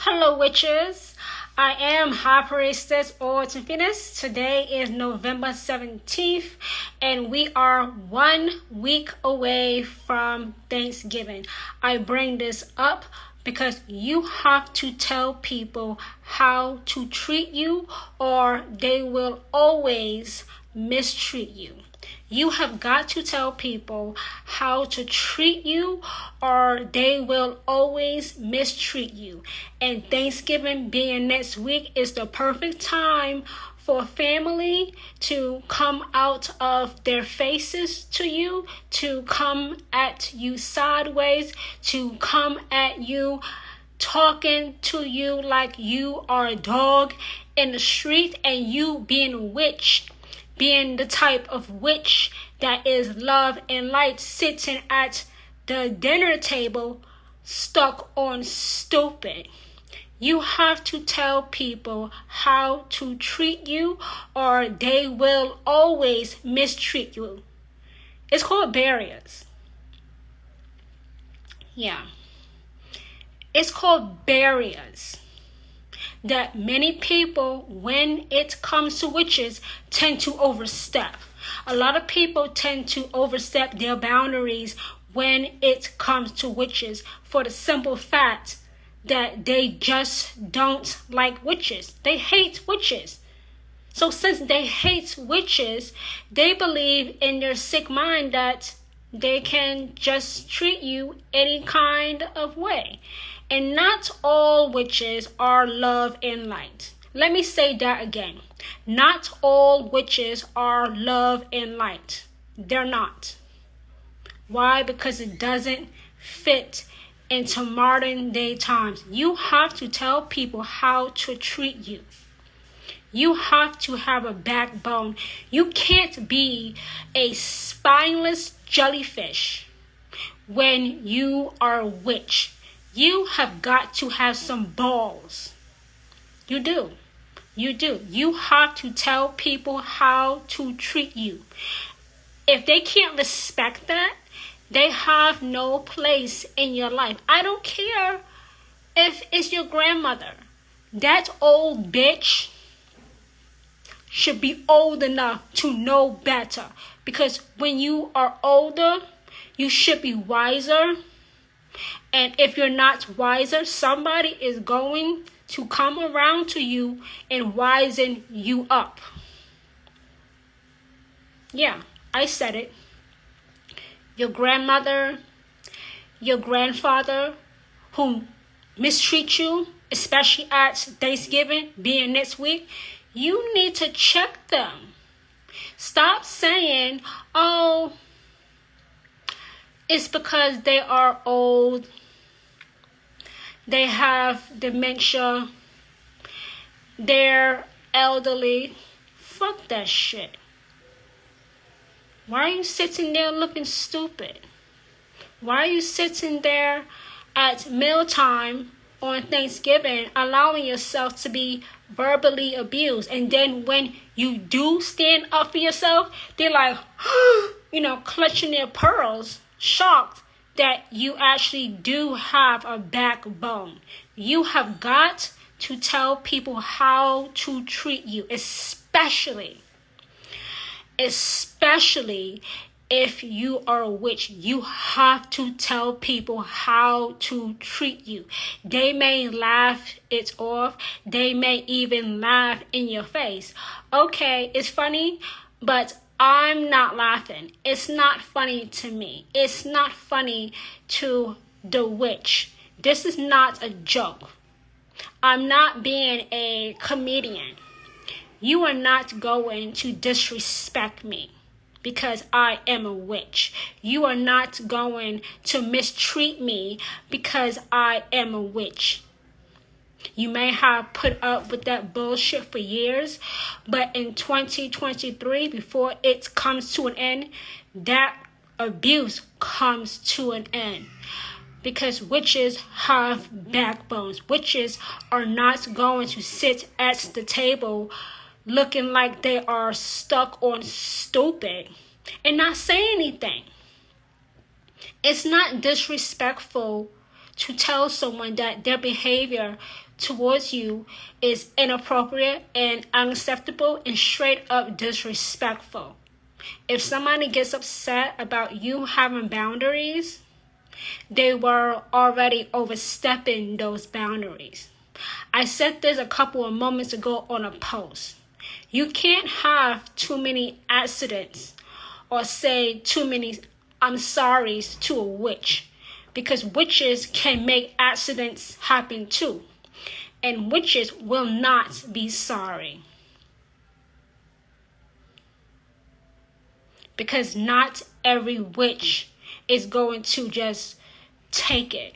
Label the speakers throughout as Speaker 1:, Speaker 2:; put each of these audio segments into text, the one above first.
Speaker 1: Hello, witches. I am High Priestess Orton Venus. Today is November 17th, and we are 1 week away from Thanksgiving. I bring this up because you have to tell people how to treat you, or they will always mistreat you. You have got to tell people how to treat you, or they will always mistreat you. And Thanksgiving being next week is the perfect time for family to come out of their faces to you, to come at you sideways, to come at you talking to you like you are a dog in the street, and you being a witch, being the type of witch that is love and light, sitting at the dinner table stuck on stupid. You have to tell people how to treat you, or they will always mistreat you. It's called barriers. Yeah. It's called barriers that many people, when it comes to witches, tend to overstep. A lot of people tend to overstep their boundaries when it comes to witches, for the simple fact that they just don't like witches. They hate witches. So since they hate witches, they believe in their sick mind that they can just treat you any kind of way. And not all witches are love and light. Let me say that again. Not all witches are love and light. They're not. Why? Because it doesn't fit into modern day times. You have to tell people how to treat you. You have to have a backbone. You can't be a spineless jellyfish when you are a witch. You have got to have some balls. You do. You do. You have to tell people how to treat you. If they can't respect that, they have no place in your life. I don't care if it's your grandmother. That old bitch should be old enough to know better. Because when you are older, you should be wiser. And if you're not wiser, somebody is going to come around to you and wisen you up. Yeah, I said it. Your grandmother, your grandfather who mistreat you, especially at Thanksgiving being next week, you need to check them. Stop saying, oh, it's because they are old, they have dementia, they're elderly. Fuck that shit. Why are you sitting there looking stupid? Why are you sitting there at mealtime on Thanksgiving allowing yourself to be verbally abused? And then when you do stand up for yourself, they're like, clutching their pearls, shocked that you actually do have a backbone. You have got to tell people how to treat you, especially if you are a witch. You have to tell people how to treat you. They may laugh it off. They may even laugh in your face. Okay, it's funny, but I'm not laughing. It's not funny to me. It's not funny to the witch. This is not a joke. I'm not being a comedian. You are not going to disrespect me because I am a witch. You are not going to mistreat me because I am a witch. You may have put up with that bullshit for years, but in 2023, before it comes to an end, that abuse comes to an end. Because witches have backbones. Witches are not going to sit at the table looking like they are stuck on stupid and not say anything. It's not disrespectful to tell someone that their behavior towards you is inappropriate and unacceptable and straight up disrespectful. If somebody gets upset about you having boundaries, they were already overstepping those boundaries. I said this a couple of moments ago on a post. You can't have too many accidents or say too many I'm sorries to a witch, because witches can make accidents happen too. And witches will not be sorry. Because not every witch is going to just take it.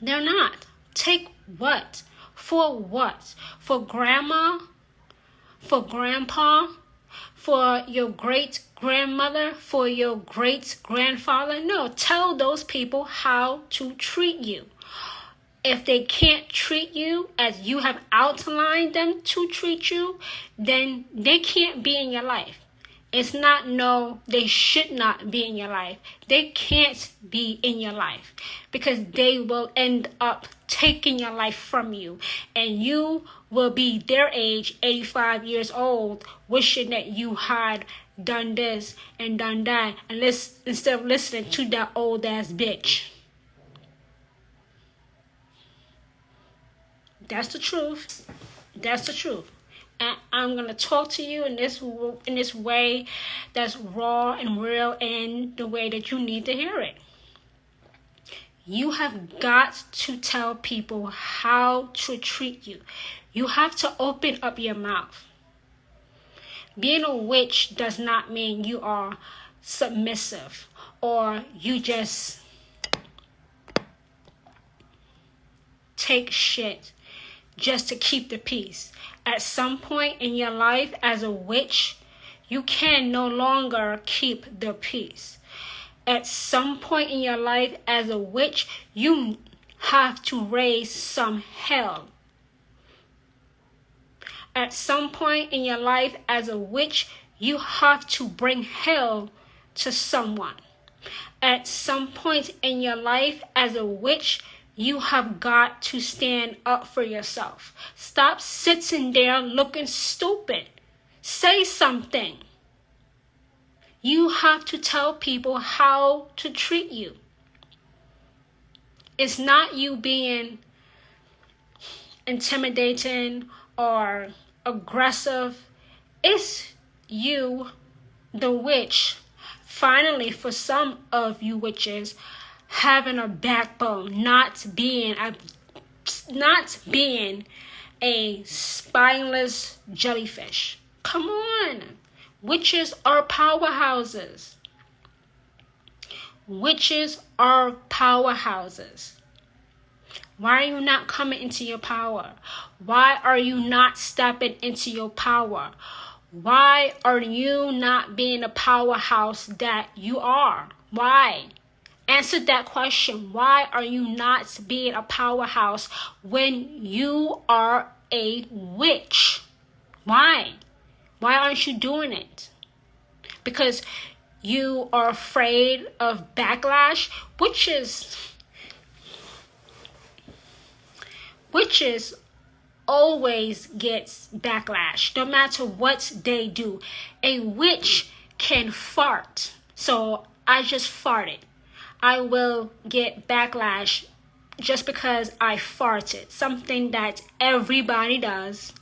Speaker 1: They're not. Take what? For what? For grandma? For grandpa? For your great-grandmother? For your great-grandfather? No, tell those people how to treat you. If they can't treat you as you have outlined them to treat you, then they can't be in your life. It's not no, they should not be in your life. They can't be in your life because they will end up taking your life from you. And you will be their age, 85 years old, wishing that you had done this and done that, and instead of listening to that old ass bitch. That's the truth. That's the truth. And I'm going to talk to you in this way that's raw and real and the way that you need to hear it. You have got to tell people how to treat you. You have to open up your mouth. Being a witch does not mean you are submissive or you just take shit just to keep the peace. At some point in your life as a witch, you can no longer keep the peace. At some point in your life as a witch, you have to raise some hell. At some point in your life as a witch, you have to bring hell to someone. At some point in your life as a witch, you have got to stand up for yourself. Stop sitting there looking stupid. Say something. You have to tell people how to treat you. It's not you being intimidating or aggressive. It's you, the witch, finally for some of you witches, having a backbone, not being a spineless jellyfish. Come on. Witches are powerhouses. Witches are powerhouses. Why are you not coming into your power? Why are you not stepping into your power? Why are you not being a powerhouse that you are? Why? Answer that question. Why are you not being a powerhouse when you are a witch? Why? Why aren't you doing it? Because you are afraid of backlash? Witches always gets backlash, no matter what they do. A witch can fart. So I just farted. I will get backlash just because I farted. Something that everybody does.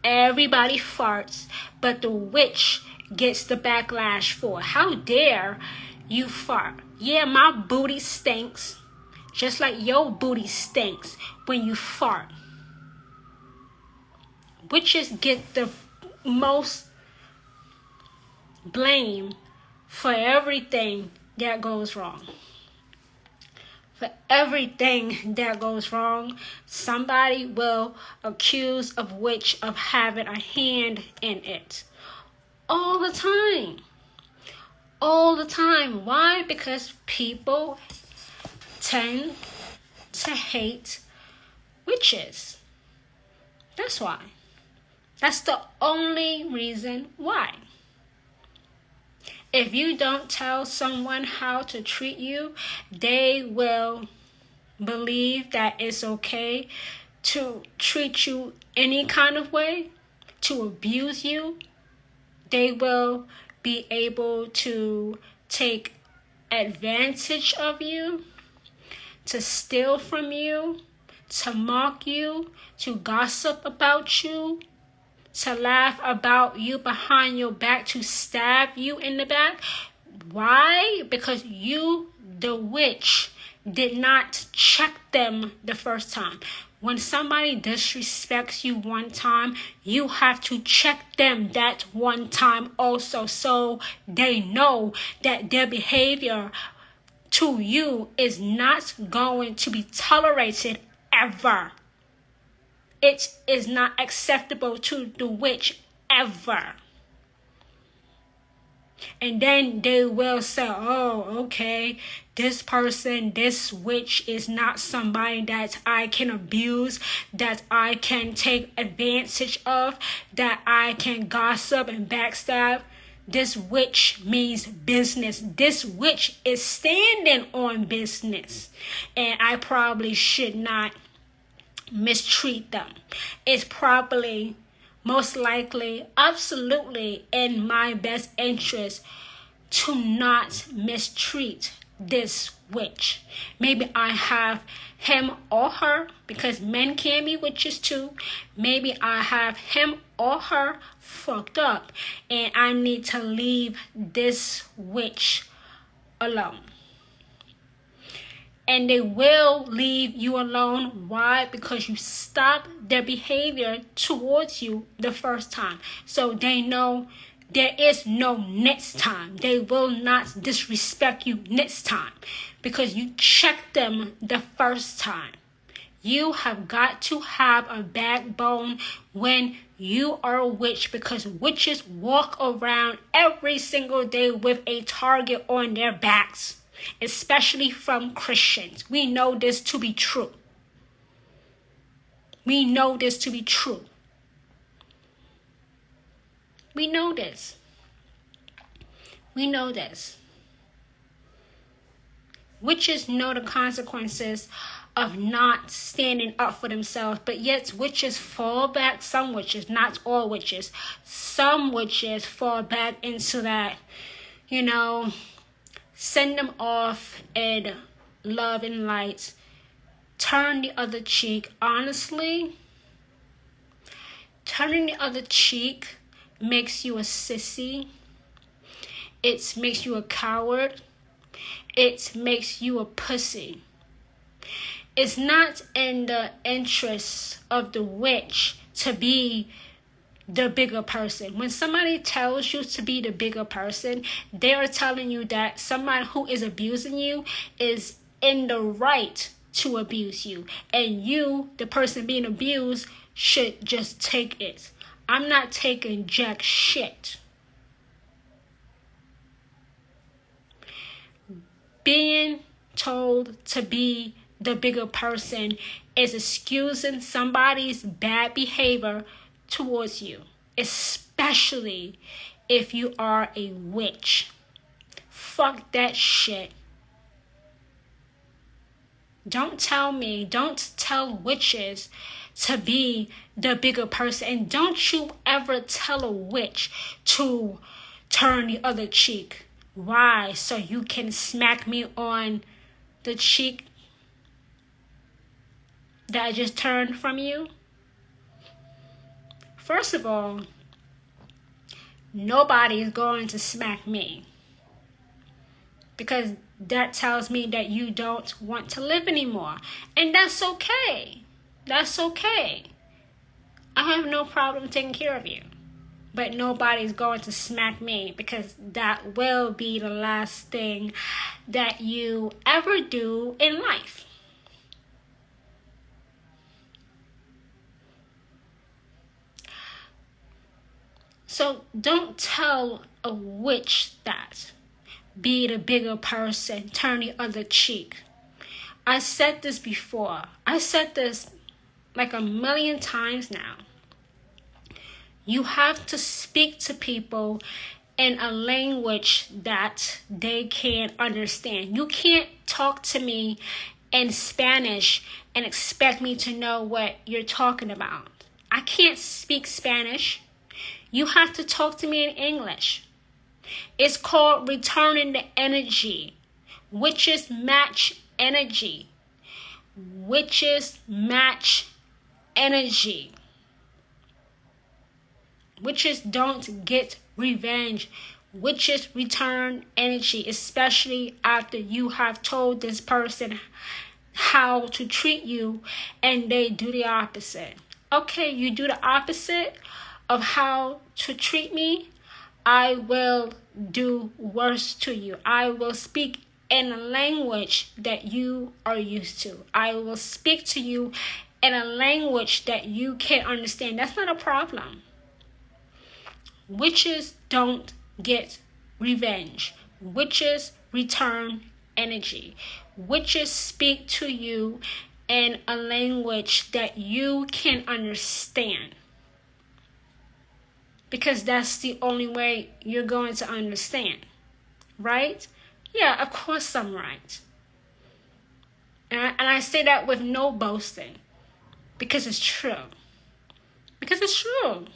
Speaker 1: Everybody farts, but the witch gets the backlash for. How dare you fart? Yeah, my booty stinks. Just like your booty stinks when you fart. Witches get the most blame for everything that goes wrong. For everything that goes wrong, somebody will accuse a witch of having a hand in it. All the time. All the time. Why? Because people tend to hate witches. That's why. That's the only reason why. If you don't tell someone how to treat you, they will believe that it's okay to treat you any kind of way, to abuse you. They will be able to take advantage of you, to steal from you, to mock you, to gossip about you, to laugh about you behind your back, to stab you in the back. Why? Because you, the witch, did not check them the first time. When somebody disrespects you one time, you have to check them that one time also, so they know that their behavior to you is not going to be tolerated ever. It is not acceptable to the witch ever. And then they will say, oh, okay, this person, this witch is not somebody that I can abuse, that I can take advantage of, that I can gossip and backstab. This witch means business. This witch is standing on business. And I probably should not mistreat them. It's probably, most likely, absolutely in my best interest to not mistreat this witch. Maybe I have him or her, because men can be witches too. Maybe I have him or her fucked up, and I need to leave this witch alone. And they will leave you alone. Why? Because you stopped their behavior towards you the first time. So they know there is no next time. They will not disrespect you next time because you checked them the first time. You have got to have a backbone when you are a witch, because witches walk around every single day with a target on their backs. Especially from Christians. We know this to be true. We know this to be true. We know this. We know this. Witches know the consequences of not standing up for themselves, but yet witches fall back. Some witches, not all witches. Some witches fall back into that, send them off in love and light. Turn the other cheek. Honestly, turning the other cheek makes you a sissy. It makes you a coward. It makes you a pussy. It's not in the interest of the witch to be the bigger person. When somebody tells you to be the bigger person, they are telling you that somebody who is abusing you is in the right to abuse you. And you, the person being abused, should just take it. I'm not taking jack shit. Being told to be the bigger person is excusing somebody's bad behavior towards you, especially if you are a witch. Fuck that shit. Don't tell witches to be the bigger person, and don't you ever tell a witch to turn the other cheek. Why? So you can smack me on the cheek that I just turned from you? First of all, nobody is going to smack me, because that tells me that you don't want to live anymore. And that's okay. That's okay. I have no problem taking care of you. But nobody's going to smack me, because that will be the last thing that you ever do in life. So don't tell a witch that. Be the bigger person. Turn the other cheek. I said this before. I said this like 1,000,000 times now. You have to speak to people in a language that they can understand. You can't talk to me in Spanish and expect me to know what you're talking about. I can't speak Spanish. You have to talk to me in English. It's called returning the energy. Witches match energy. Witches match energy. Witches don't get revenge. Witches return energy, especially after you have told this person how to treat you and they do the opposite. Okay, you do the opposite of how to treat me, I will do worse to you. I will speak in a language that you are used to. I will speak to you in a language that you can't understand. That's not a problem. Witches don't get revenge. Witches return energy. Witches speak to you in a language that you can understand. Because that's the only way you're going to understand. Right? Yeah, of course I'm right. And I say that with no boasting. Because it's true. Because it's true.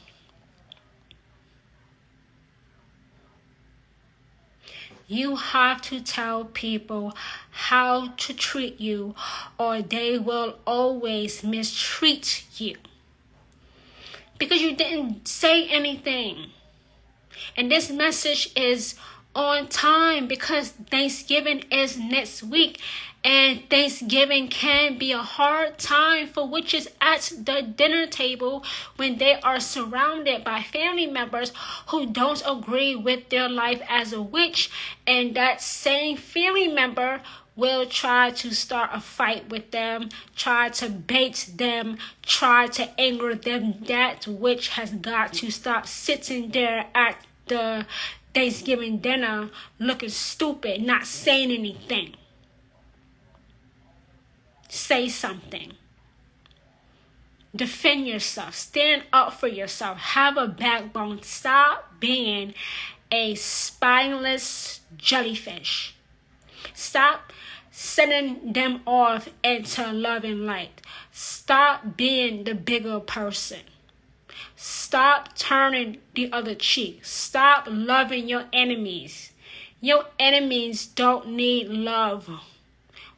Speaker 1: You have to tell people how to treat you, or they will always mistreat you. Because you didn't say anything. And this message is on time because Thanksgiving is next week. And Thanksgiving can be a hard time for witches at the dinner table when they are surrounded by family members who don't agree with their life as a witch. And that same family member will try to start a fight with them, try to bait them, try to anger them. That witch has got to stop sitting there at the Thanksgiving dinner looking stupid, not saying anything. Say something. Defend yourself. Stand up for yourself. Have a backbone. Stop being a spineless jellyfish. Stop sending them off into love and light. Stop being the bigger person. Stop turning the other cheek. Stop loving your enemies. Your enemies don't need love.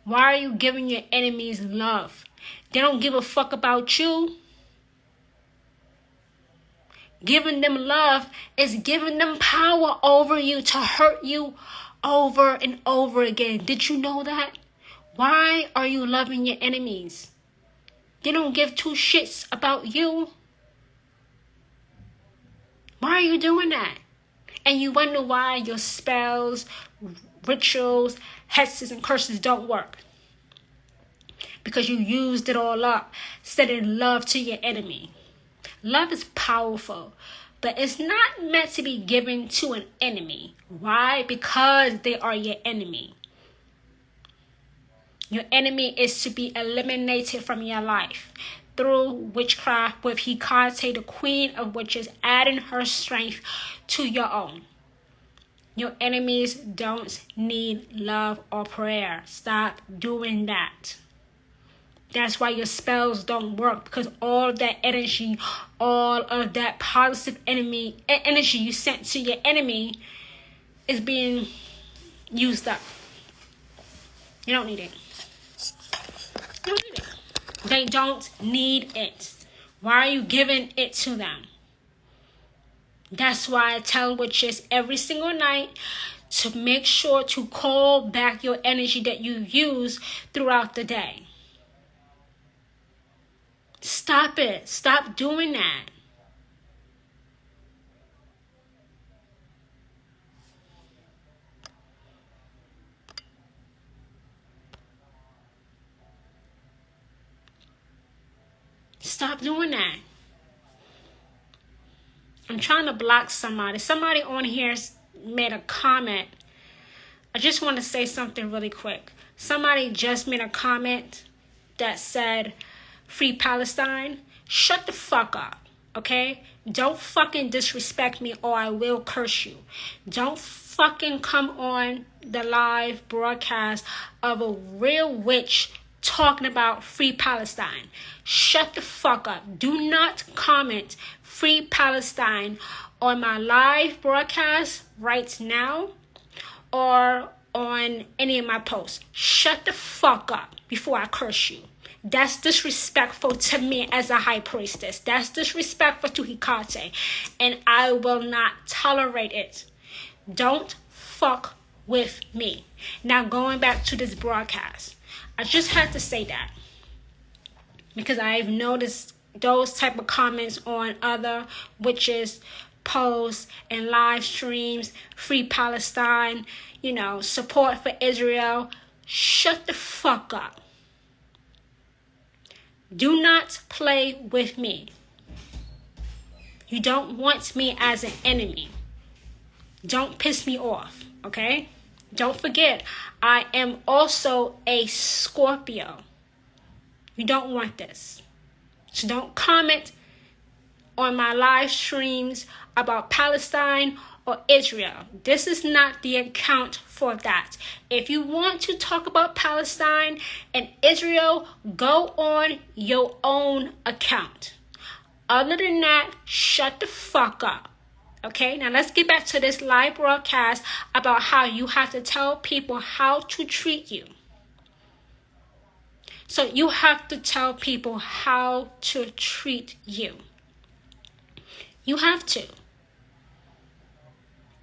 Speaker 1: Why are you giving your enemies love? They don't give a fuck about you. Giving them love is giving them power over you to hurt you over and over again. Did you know that? Why are you loving your enemies? They don't give two shits about you. Why are you doing that? And you wonder why your spells, rituals, hexes, and curses don't work. Because you used it all up, sending love to your enemy. Love is powerful, but it's not meant to be given to an enemy. Why? Because they are your enemy. Your enemy is to be eliminated from your life through witchcraft with Hecate, the queen of witches, adding her strength to your own. Your enemies don't need love or prayer. Stop doing that. That's why your spells don't work, because all of that energy, all of that positive energy you sent to your enemy is being used up. You don't need it. You don't need it. They don't need it. Why are you giving it to them? That's why I tell witches every single night to make sure to call back your energy that you use throughout the day. Stop it. Stop doing that. Stop doing that. I'm trying to block somebody. Somebody on here made a comment. I just want to say something really quick. Somebody just made a comment that said, "Free Palestine." Shut the fuck up, okay? Don't fucking disrespect me or I will curse you. Don't fucking come on the live broadcast of a real witch talking about Free Palestine. Shut the fuck up. Do not comment Free Palestine on my live broadcast right now or on any of my posts. Shut the fuck up before I curse you. That's disrespectful to me as a high priestess. That's disrespectful to Hecate, and I will not tolerate it. Don't fuck with me. Now, going back to this broadcast, I just had to say that because I've noticed those type of comments on other witches' posts and live streams. Free Palestine, support for Israel. Shut the fuck up. Do not play with me. You don't want me as an enemy. Don't piss me off, okay? Don't forget, I am also a Scorpio. You don't want this. So don't comment on my live streams about Palestine or Israel. This is not the account for that. If you want to talk about Palestine and Israel, go on your own account. Other than that, shut the fuck up. Okay, now let's get back to this live broadcast about how you have to tell people how to treat you. So you have to tell people how to treat you. You have to.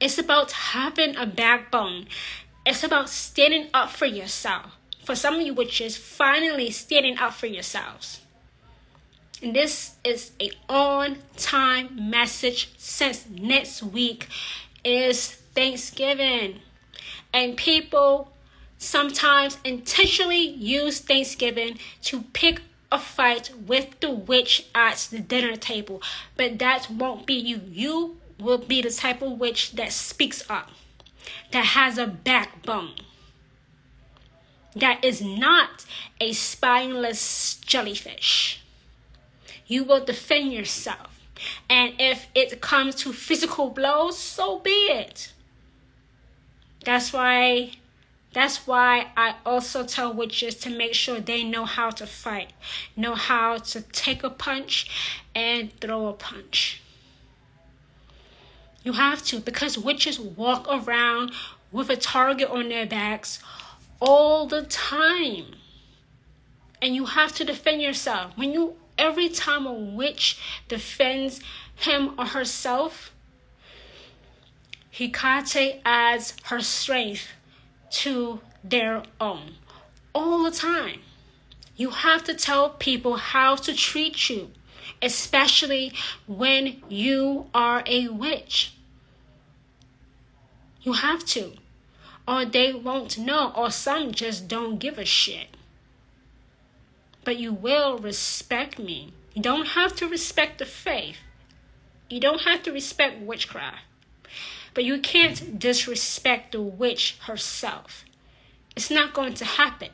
Speaker 1: It's about having a backbone. It's about standing up for yourself. For some of you witches, finally standing up for yourselves. And this is a on-time message since next week is Thanksgiving. And people sometimes intentionally use Thanksgiving to pick a fight with the witch at the dinner table. But that won't be you. You will be the type of witch that speaks up, that has a backbone, that is not a spineless jellyfish. You will defend yourself. And if it comes to physical blows, so be it. That's why I also tell witches to make sure they know how to fight, know how to take a punch and throw a punch. You have to, because witches walk around with a target on their backs all the time. And you have to defend yourself. Every time a witch defends him or herself, Hecate adds her strength to their own. All the time. You have to tell people how to treat you, especially when you are a witch. You have to. Or they won't know, or some just don't give a shit. But you will respect me. You don't have to respect the faith. You don't have to respect witchcraft. But you can't disrespect the witch herself. It's not going to happen.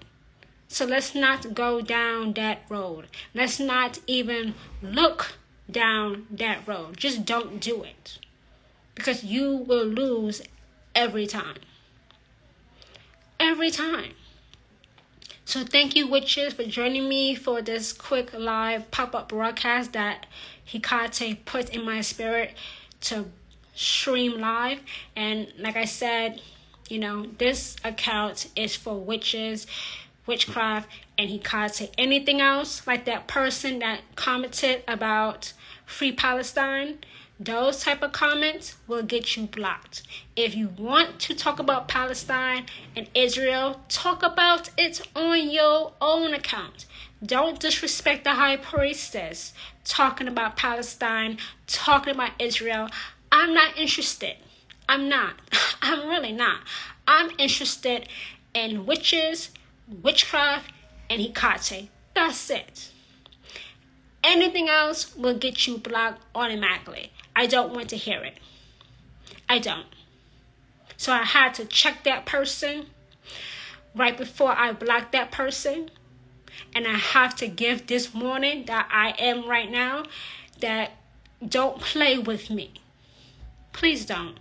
Speaker 1: So let's not go down that road. Let's not even look down that road. Just don't do it. Because you will lose every time. Every time. So thank you, witches, for joining me for this quick live pop-up broadcast that Hecate put in my spirit to stream live. And like I said, this account is for witches, witchcraft, and Hecate. Anything else, like that person that commented about Free Palestine, those type of comments will get you blocked. If you want to talk about Palestine and Israel, talk about it on your own account. Don't disrespect the high priestess talking about Palestine, talking about Israel. I'm not interested. I'm not. I'm really not. I'm interested in witches, witchcraft, and Hecate. That's it. Anything else will get you blocked automatically. I don't want to hear it. I don't. So I had to check that person right before I blocked that person. And I have to give this warning that I am right now, that don't play with me. Please don't.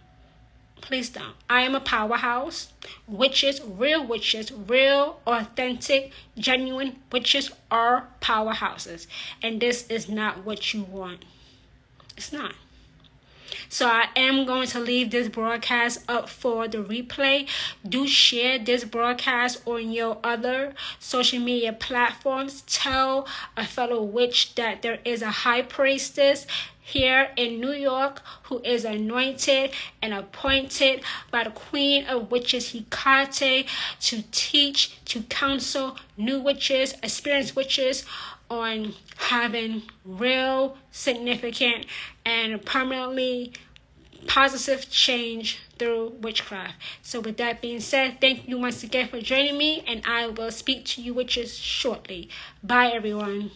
Speaker 1: Please don't. I am a powerhouse. Witches, real, authentic, genuine witches are powerhouses. And this is not what you want. It's not. So I am going to leave this broadcast up for the replay. Do share this broadcast on your other social media platforms. Tell a fellow witch that there is a high priestess here in New York who is anointed and appointed by the Queen of Witches Hecate to teach, to counsel new witches, experienced witches on having real, significant, and permanently positive change through witchcraft. So with that being said, thank you once again for joining me, and I will speak to you witches shortly. Bye, everyone.